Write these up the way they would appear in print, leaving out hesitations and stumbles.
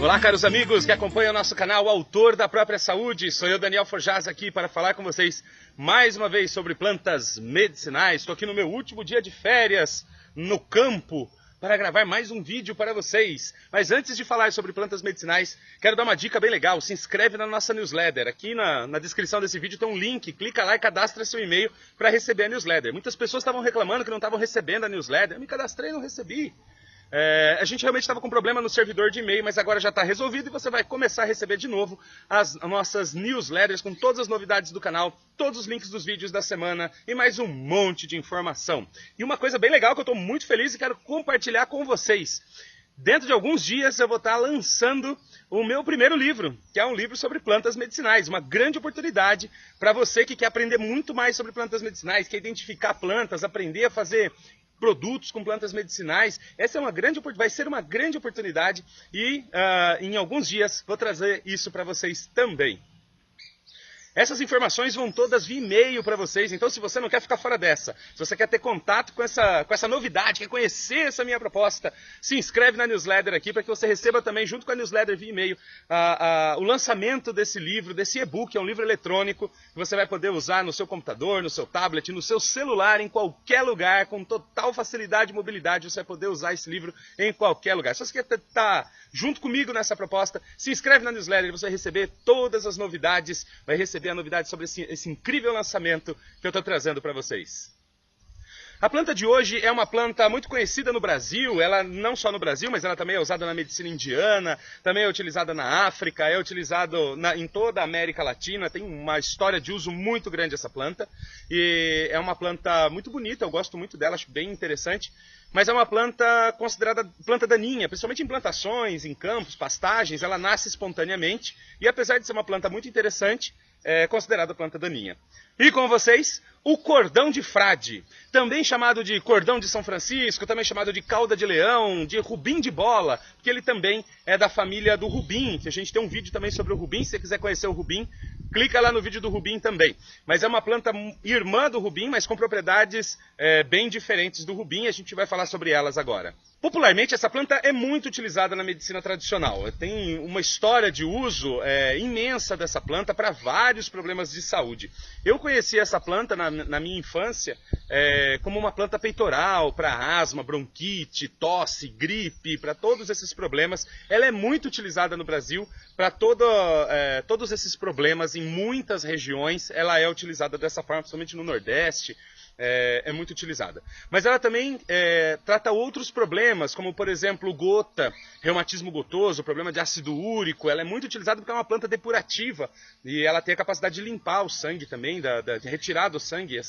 Olá, caros amigos que acompanham o nosso canal Autor da Própria Saúde. Sou eu, Daniel Forjaz, aqui para falar com vocês mais uma vez sobre plantas medicinais. Estou aqui no meu último dia de férias no campo para gravar mais um vídeo para vocês. Mas antes de falar sobre plantas medicinais, quero dar uma dica bem legal. Se inscreve na nossa newsletter. Aqui na descrição desse vídeo tem um link. Clica lá e cadastra seu e-mail para receber a newsletter. Muitas pessoas estavam reclamando que não estavam recebendo a newsletter. Eu me cadastrei e não recebi. A gente realmente estava com problema no servidor de e-mail, mas agora já está resolvido e você vai começar a receber de novo as nossas newsletters com todas as novidades do canal, todos os links dos vídeos da semana e mais um monte de informação. E uma coisa bem legal que eu estou muito feliz e quero compartilhar com vocês. Dentro de alguns dias eu vou estar lançando o meu primeiro livro, que é um livro sobre plantas medicinais. Uma grande oportunidade para você que quer aprender muito mais sobre plantas medicinais, quer identificar plantas, aprender a fazer produtos com plantas medicinais. Essa é vai ser uma grande oportunidade e em alguns dias vou trazer isso para vocês também. Essas informações vão todas via e-mail para vocês, então se você não quer ficar fora dessa, se você quer ter contato com essa novidade, quer conhecer essa minha proposta, se inscreve na newsletter aqui para que você receba também, junto com a newsletter via e-mail, o lançamento desse livro, desse e-book. É um livro eletrônico que você vai poder usar no seu computador, no seu tablet, no seu celular, em qualquer lugar, com total facilidade e mobilidade. Você vai poder usar esse livro em qualquer lugar. Se você quer estar junto comigo nessa proposta, se inscreve na newsletter, você vai receber todas as novidades, vai receber a novidade sobre esse incrível lançamento que eu estou trazendo para vocês. A planta de hoje é uma planta muito conhecida no Brasil, ela não só no Brasil, mas ela também é usada na medicina indiana, também é utilizada na África, é utilizada em toda a América Latina, tem uma história de uso muito grande essa planta, e é uma planta muito bonita, eu gosto muito dela, acho bem interessante, mas é uma planta considerada planta daninha, principalmente em plantações, em campos, pastagens. Ela nasce espontaneamente e, apesar de ser uma planta muito interessante, é considerada planta daninha. E com vocês, o cordão de frade, também chamado de cordão de São Francisco, também chamado de cauda de leão, de rubim de bola, porque ele também é da família do rubim, que a gente tem um vídeo também sobre o rubim. Se você quiser conhecer o rubim, clica lá no vídeo do rubim também. Mas é uma planta irmã do rubim, mas com propriedades bem diferentes do rubim, e a gente vai falar sobre elas agora. Popularmente, essa planta é muito utilizada na medicina tradicional. Tem uma história de uso imensa dessa planta para vários problemas de saúde. Eu conheci essa planta na minha infância como uma planta peitoral, para asma, bronquite, tosse, gripe, para todos esses problemas. Ela é muito utilizada no Brasil para todos esses problemas em muitas regiões. Ela é utilizada dessa forma, principalmente no Nordeste. É muito utilizada. Mas ela também trata outros problemas, como por exemplo gota, reumatismo gotoso, problema de ácido úrico. Ela é muito utilizada porque é uma planta depurativa e ela tem a capacidade de limpar o sangue também, de retirar do sangue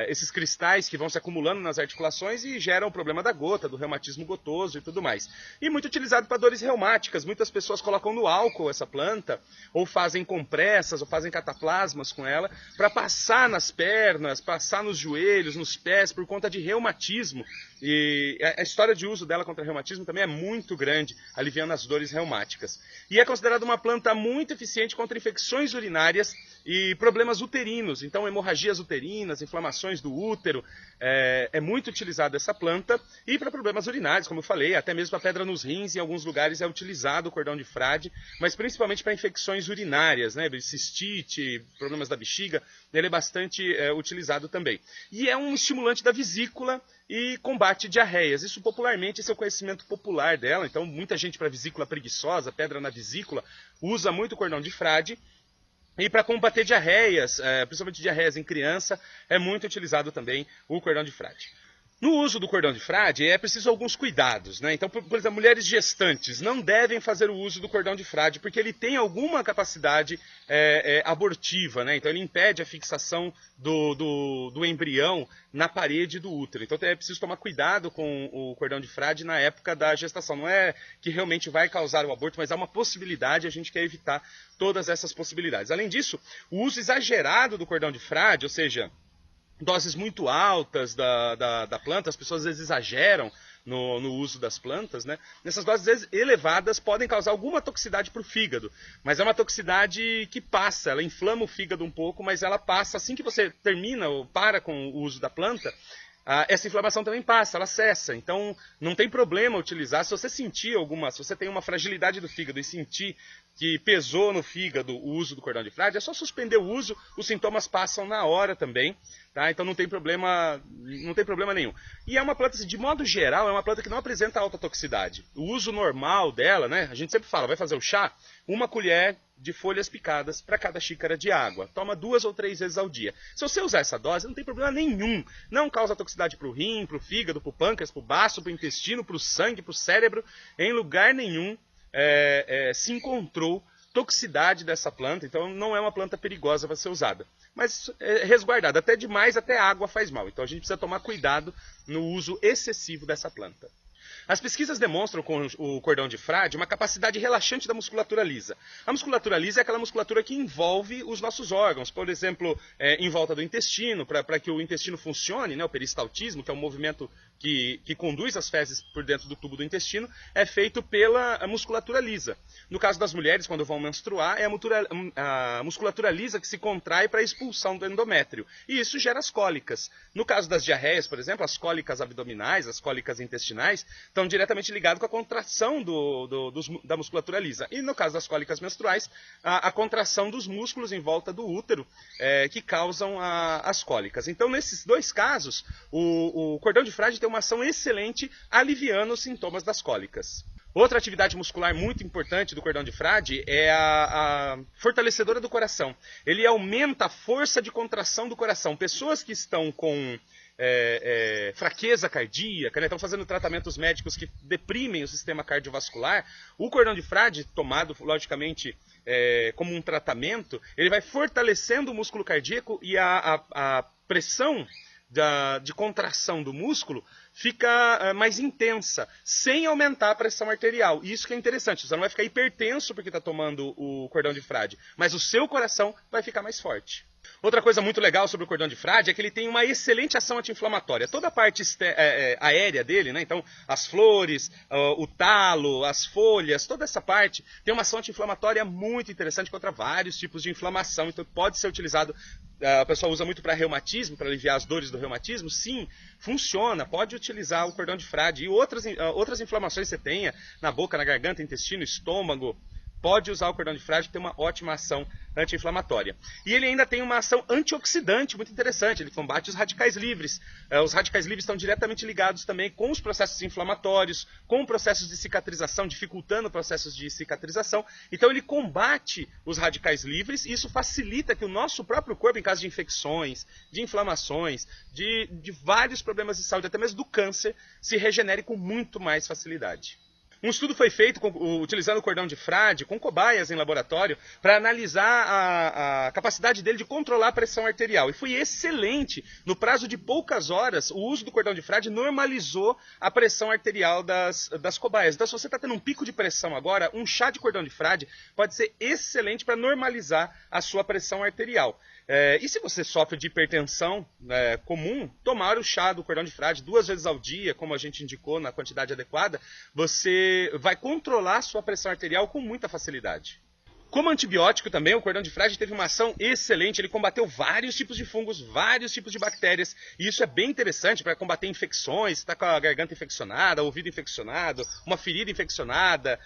esses cristais que vão se acumulando nas articulações e geram o problema da gota, do reumatismo gotoso e tudo mais. E muito utilizado para dores reumáticas. Muitas pessoas colocam no álcool essa planta, ou fazem compressas, ou fazem cataplasmas com ela, para passar nas pernas, passar nos joelhos, nos pés, por conta de reumatismo. E a história de uso dela contra reumatismo também é muito grande, aliviando as dores reumáticas. E é considerada uma planta muito eficiente contra infecções urinárias e problemas uterinos. Então, hemorragias uterinas, inflamações do útero, é muito utilizada essa planta. E para problemas urinários, como eu falei, até mesmo para pedra nos rins, em alguns lugares é utilizado o cordão de frade, mas principalmente para infecções urinárias, né, cistite, problemas da bexiga, ele é bastante utilizado também. E é um estimulante da vesícula e combate diarreias. Isso popularmente, esse é o conhecimento popular dela. Então, muita gente para vesícula preguiçosa, pedra na vesícula, usa muito o cordão de frade. E para combater diarreias, principalmente diarreias em criança, é muito utilizado também o cordão de frade. No uso do cordão de frade é preciso alguns cuidados, né? Então, por exemplo, mulheres gestantes não devem fazer o uso do cordão de frade porque ele tem alguma capacidade abortiva, né? Então ele impede a fixação do embrião na parede do útero. Então é preciso tomar cuidado com o cordão de frade na época da gestação. Não é que realmente vai causar o aborto, mas há uma possibilidade, a gente quer evitar todas essas possibilidades. Além disso, o uso exagerado do cordão de frade, ou seja, doses muito altas da planta, as pessoas às vezes exageram no uso das plantas, né? Nessas doses elevadas podem causar alguma toxicidade para o fígado, mas é uma toxicidade que passa, ela inflama o fígado um pouco, mas ela passa assim que você termina ou para com o uso da planta, essa inflamação também passa, ela cessa. Então, não tem problema utilizar. Se você sentir se você tem uma fragilidade do fígado e sentir que pesou no fígado o uso do cordão de Frade, é só suspender o uso, os sintomas passam na hora também, tá? Então não tem problema nenhum. E é uma planta, de modo geral, é uma planta que não apresenta alta toxicidade. O uso normal dela, né? A gente sempre fala, vai fazer o chá, 1 colher de folhas picadas para cada xícara de água. Toma 2 ou 3 vezes ao dia. Se você usar essa dose, não tem problema nenhum. Não causa toxicidade para o rim, para o fígado, para o pâncreas, para o baço, para o intestino, para o sangue, para o cérebro. Em lugar nenhum se encontrou toxicidade dessa planta, então não é uma planta perigosa para ser usada. Mas resguardada, até demais, até água faz mal. Então a gente precisa tomar cuidado no uso excessivo dessa planta. As pesquisas demonstram com o cordão de Frade uma capacidade relaxante da musculatura lisa. A musculatura lisa é aquela musculatura que envolve os nossos órgãos, por exemplo, em volta do intestino, para que o intestino funcione, né, o peristaltismo, que é o movimento que conduz as fezes por dentro do tubo do intestino, é feito pela musculatura lisa. No caso das mulheres, quando vão menstruar, é a musculatura lisa que se contrai para a expulsão do endométrio. E isso gera as cólicas. No caso das diarreias, por exemplo, as cólicas abdominais, as cólicas intestinais, estão diretamente ligadas com a contração da musculatura lisa. E no caso das cólicas menstruais, a contração dos músculos em volta do útero que causam as cólicas. Então, nesses dois casos, o cordão de Frade tem uma ação excelente aliviando os sintomas das cólicas. Outra atividade muscular muito importante do cordão de Frade é a fortalecedora do coração. Ele aumenta a força de contração do coração. Pessoas que estão com fraqueza cardíaca, né, estão fazendo tratamentos médicos que deprimem o sistema cardiovascular, o cordão de Frade, tomado logicamente como um tratamento, ele vai fortalecendo o músculo cardíaco e a pressão de contração do músculo fica mais intensa, sem aumentar a pressão arterial. Isso que é interessante, você não vai ficar hipertenso porque está tomando o cordão de Frade, mas o seu coração vai ficar mais forte. Outra coisa muito legal sobre o cordão de Frade é que ele tem uma excelente ação anti-inflamatória. Toda a parte aérea dele, né? Então as flores, o talo, as folhas, toda essa parte tem uma ação anti-inflamatória muito interessante contra vários tipos de inflamação. Então pode ser utilizado, a pessoa usa muito para reumatismo, para aliviar as dores do reumatismo. Sim, funciona, pode utilizar o cordão de Frade. E outras inflamações que você tenha na boca, na garganta, intestino, estômago, pode usar o cordão de Frade, que tem uma ótima ação anti-inflamatória. E ele ainda tem uma ação antioxidante muito interessante, ele combate os radicais livres. Os radicais livres estão diretamente ligados também com os processos inflamatórios, com processos de cicatrização, dificultando processos de cicatrização. Então ele combate os radicais livres e isso facilita que o nosso próprio corpo, em caso de infecções, de inflamações, de vários problemas de saúde, até mesmo do câncer, se regenere com muito mais facilidade. Um estudo foi feito utilizando o cordão de Frade com cobaias em laboratório para analisar a capacidade dele de controlar a pressão arterial. E foi excelente. No prazo de poucas horas, o uso do cordão de Frade normalizou a pressão arterial das cobaias. Então, se você está tendo um pico de pressão agora, um chá de cordão de Frade pode ser excelente para normalizar a sua pressão arterial. E se você sofre de hipertensão comum, tomar o chá do cordão de Frade 2 vezes ao dia, como a gente indicou na quantidade adequada, você vai controlar a sua pressão arterial com muita facilidade. Como antibiótico também, o cordão de Frade teve uma ação excelente, ele combateu vários tipos de fungos, vários tipos de bactérias, e isso é bem interessante para combater infecções, se está com a garganta infeccionada, o ouvido infeccionado, uma ferida infeccionada,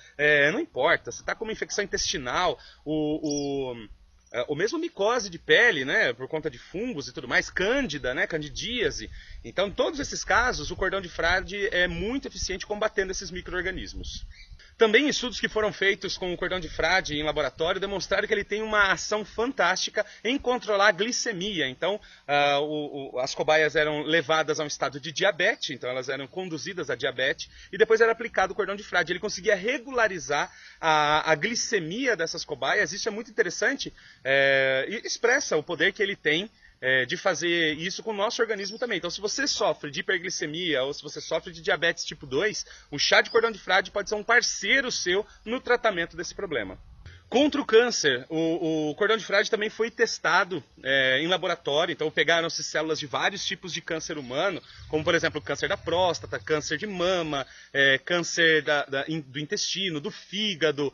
não importa, se está com uma infecção intestinal, ou mesmo micose de pele, né, por conta de fungos e tudo mais, cândida, né, candidíase. Então, em todos esses casos, o cordão de Frade é muito eficiente combatendo esses micro-organismos. Também estudos que foram feitos com o cordão de Frade em laboratório demonstraram que ele tem uma ação fantástica em controlar a glicemia. Então, as cobaias eram levadas a um estado de diabetes, então elas eram conduzidas a diabetes, e depois era aplicado o cordão de Frade. Ele conseguia regularizar a glicemia dessas cobaias. Isso é muito interessante e expressa o poder que ele tem de fazer isso com o nosso organismo também. Então, se você sofre de hiperglicemia ou se você sofre de diabetes tipo 2, o chá de cordão de Frade pode ser um parceiro seu no tratamento desse problema. Contra o câncer, o cordão de Frade também foi testado em laboratório, então pegaram-se células de vários tipos de câncer humano, como por exemplo câncer da próstata, câncer de mama, câncer do intestino, do fígado,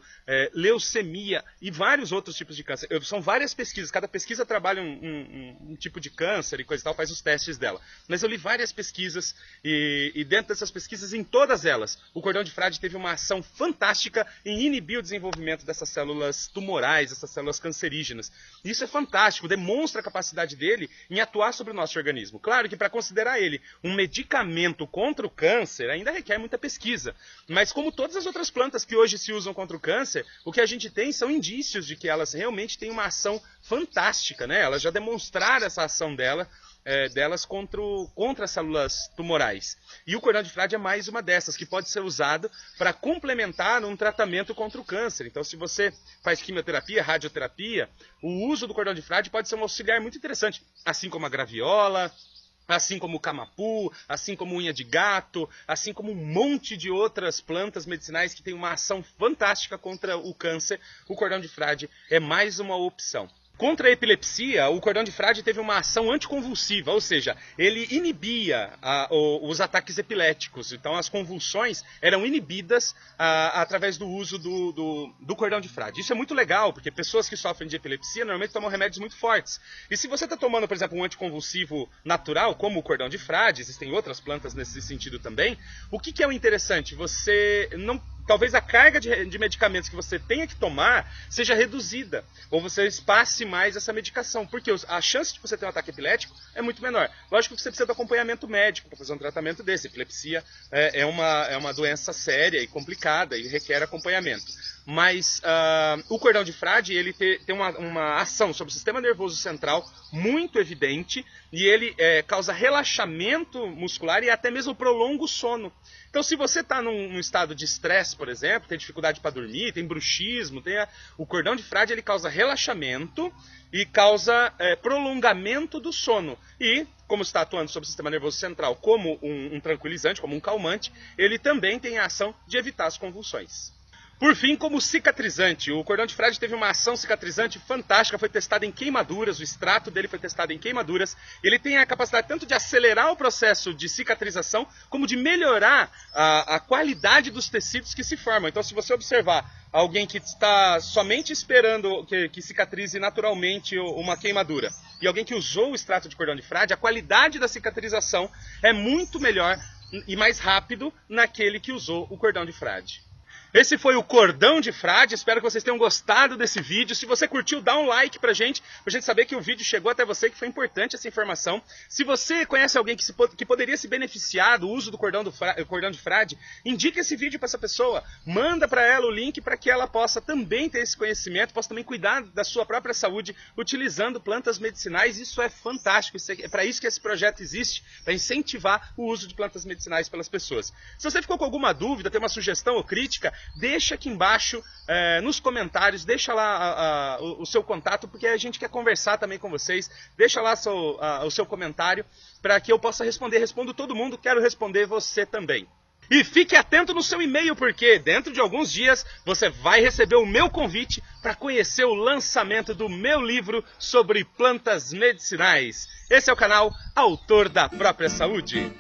leucemia e vários outros tipos de câncer. São várias pesquisas, cada pesquisa trabalha um tipo de câncer e coisa e tal, faz os testes dela. Mas eu li várias pesquisas e dentro dessas pesquisas, em todas elas, o cordão de Frade teve uma ação fantástica em inibir o desenvolvimento dessas células tumorais, essas células cancerígenas. Isso é fantástico, demonstra a capacidade dele em atuar sobre o nosso organismo. Claro que para considerar ele um medicamento contra o câncer ainda requer muita pesquisa, mas como todas as outras plantas que hoje se usam contra o câncer, o que a gente tem são indícios de que elas realmente têm uma ação fantástica, né? Elas já demonstraram essa ação delas contra as células tumorais. E o cordão de Frade é mais uma dessas, que pode ser usado para complementar um tratamento contra o câncer. Então, se você faz quimioterapia, radioterapia, o uso do cordão de Frade pode ser um auxiliar muito interessante, assim como a graviola, assim como o camapu, assim como unha de gato, assim como um monte de outras plantas medicinais que têm uma ação fantástica contra o câncer. O cordão de Frade é mais uma opção. Contra a epilepsia, o cordão de Frade teve uma ação anticonvulsiva, ou seja, ele inibia os ataques epiléticos. Então as convulsões eram inibidas através do uso do cordão de Frade. Isso é muito legal, porque pessoas que sofrem de epilepsia normalmente tomam remédios muito fortes. E se você está tomando, por exemplo, um anticonvulsivo natural, como o cordão de Frade, existem outras plantas nesse sentido também, o que é o interessante? Você não... Talvez a carga de medicamentos que você tenha que tomar seja reduzida, ou você espace mais essa medicação, porque a chance de você ter um ataque epilético é muito menor. Lógico que você precisa de acompanhamento médico para fazer um tratamento desse. Epilepsia é uma doença séria e complicada e requer acompanhamento. Mas o cordão de Frade ele tem uma ação sobre o sistema nervoso central muito evidente, e ele causa relaxamento muscular e até mesmo prolonga o sono. Então, se você está num estado de estresse, por exemplo, tem dificuldade para dormir, tem bruxismo, o cordão de Frade ele causa relaxamento e causa prolongamento do sono. E, como está atuando sobre o sistema nervoso central como um tranquilizante, como um calmante, ele também tem a ação de evitar as convulsões. Por fim, como cicatrizante, o cordão de Frade teve uma ação cicatrizante fantástica, foi testado em queimaduras, o extrato dele foi testado em queimaduras. Ele tem a capacidade tanto de acelerar o processo de cicatrização, como de melhorar a qualidade dos tecidos que se formam. Então, se você observar alguém que está somente esperando que cicatrize naturalmente uma queimadura, e alguém que usou o extrato de cordão de Frade, a qualidade da cicatrização é muito melhor e mais rápido naquele que usou o cordão de Frade. Esse foi o cordão de Frade, espero que vocês tenham gostado desse vídeo. Se você curtiu, dá um like pra gente saber que o vídeo chegou até você, que foi importante essa informação. Se você conhece alguém que poderia se beneficiar do uso do cordão de Frade, indique esse vídeo para essa pessoa, manda para ela o link para que ela possa também ter esse conhecimento, possa também cuidar da sua própria saúde utilizando plantas medicinais. Isso é fantástico, é para isso que esse projeto existe, para incentivar o uso de plantas medicinais pelas pessoas. Se você ficou com alguma dúvida, tem uma sugestão ou crítica, deixa aqui embaixo nos comentários, deixa lá o seu contato, porque a gente quer conversar também com vocês. Deixa lá o seu comentário para que eu possa responder. Respondo todo mundo, quero responder você também. E fique atento no seu e-mail, porque dentro de alguns dias você vai receber o meu convite para conhecer o lançamento do meu livro sobre plantas medicinais. Esse é o canal Autor da Própria Saúde.